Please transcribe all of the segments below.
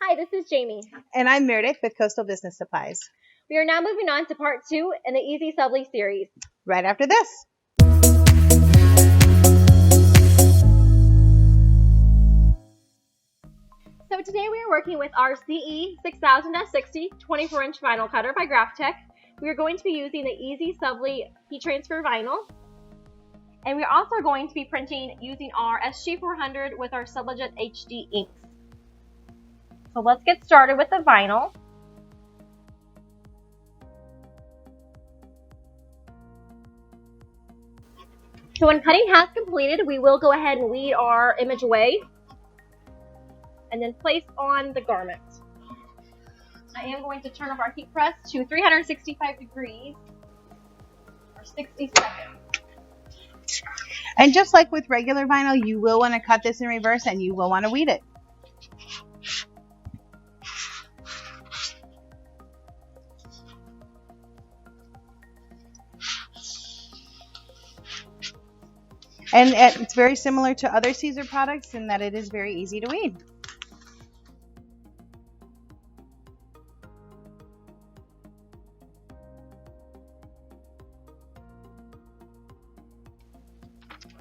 Hi, this is Jamie. And I'm Maradith with Coastal Business Supplies. We are now moving on to part 2 in the EasySubli series. Right after this. So today we are working with our CE 6000-60 24-inch vinyl cutter by Graphtec. We are going to be using the EasySubli heat transfer vinyl. And we are also going to be printing using our SG400 with our SubliJet HD inks. So let's get started with the vinyl. So when cutting has completed, we will go ahead and lead our image away and then place on the garment. I am going to turn up our heat press to 365 degrees for 60 seconds. And just like with regular vinyl, you will want to cut this in reverse and you will want to weed it. And it's very similar to other Siser products in that it is very easy to weed.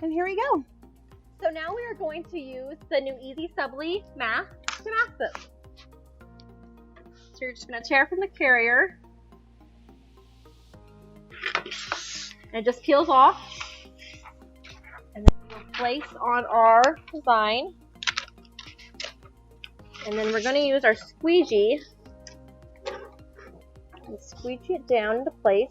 And here we go. So now we are going to use the new EasySubli mask to mask this. So you're just going to tear from the carrier. And it just peels off. And then we'll place on our design. And then we're going to use our squeegee and squeegee it down into place.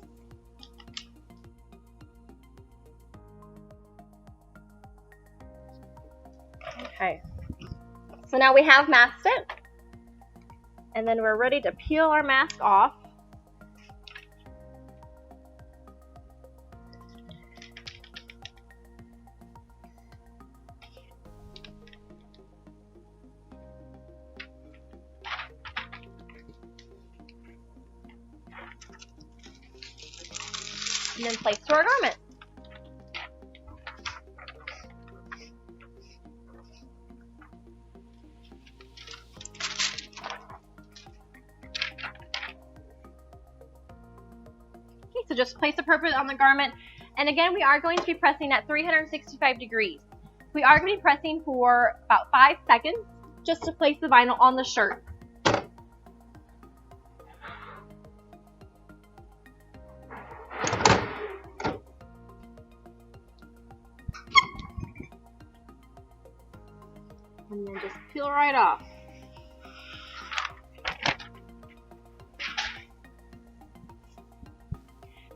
Okay, so now we have masked it, and then we're ready to peel our mask off. And then place to our garment. So just place appropriate on the garment. And again, we are going to be pressing at 365 degrees. We are going to be pressing for about 5 seconds just to place the vinyl on the shirt. And then just peel right off.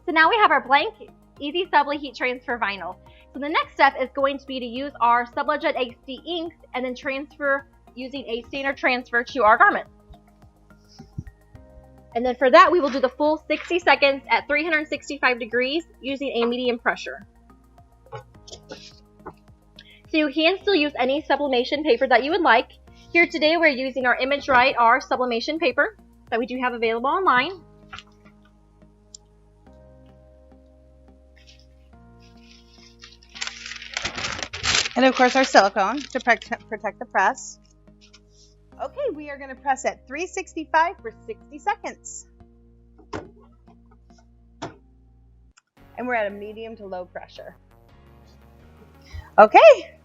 So now we have our blank EasySubli heat transfer vinyl. So the next step is going to be to use our SubliJet HD inks and then transfer using a standard transfer to our garment. And then for that, we will do the full 60 seconds at 365 degrees using a medium pressure. So you can still use any sublimation paper that you would like. Here today, we're using our Image Right, our sublimation paper that we do have available online. And of course our silicone to protect the press. Okay, we are going to press at 365 for 60 seconds. And we're at a medium to low pressure. Okay.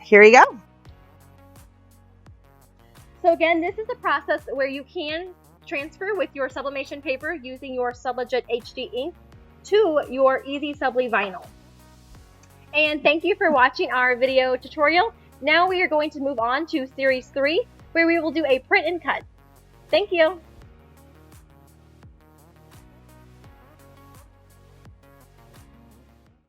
Here we go. So again, this is a process where you can transfer with your sublimation paper using your SubliJet HD ink to your EasySubli vinyl. And thank you for watching our video tutorial. Now we are going to move on to Series 3, where we will do a print and cut. Thank you.